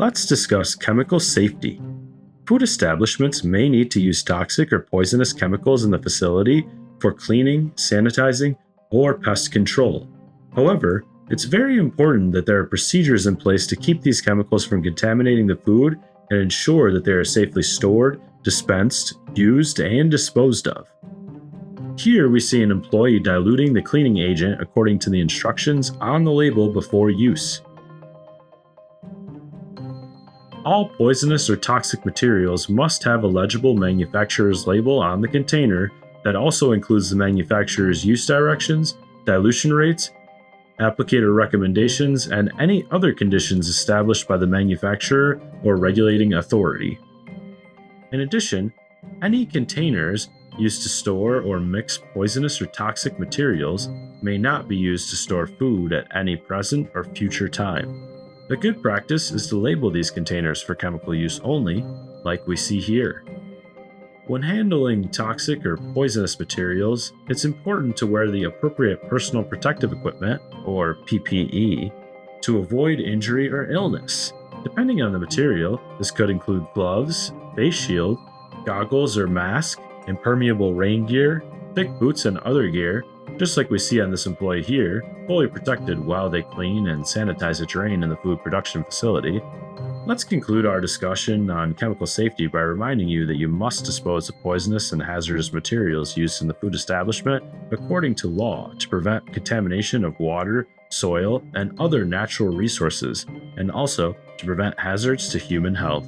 let's discuss chemical safety. Food establishments may need to use toxic or poisonous chemicals in the facility for cleaning, sanitizing, or pest control. However, it's very important that there are procedures in place to keep these chemicals from contaminating the food and ensure that they are safely stored, dispensed, used, and disposed of. Here we see an employee diluting the cleaning agent according to the instructions on the label before use. All poisonous or toxic materials must have a legible manufacturer's label on the container that also includes the manufacturer's use directions, dilution rates, applicator recommendations, and any other conditions established by the manufacturer or regulating authority. In addition, any containers used to store or mix poisonous or toxic materials may not be used to store food at any present or future time. A good practice is to label these containers for chemical use only, like we see here. When handling toxic or poisonous materials, it's important to wear the appropriate personal protective equipment, or PPE, to avoid injury or illness. Depending on the material, this could include gloves, face shield, goggles or mask, impermeable rain gear, thick boots, and other gear, just like we see on this employee here, fully protected while they clean and sanitize a drain in the food production facility. Let's conclude our discussion on chemical safety by reminding you that you must dispose of poisonous and hazardous materials used in the food establishment according to law to prevent contamination of water, soil, and other natural resources, and also to prevent hazards to human health.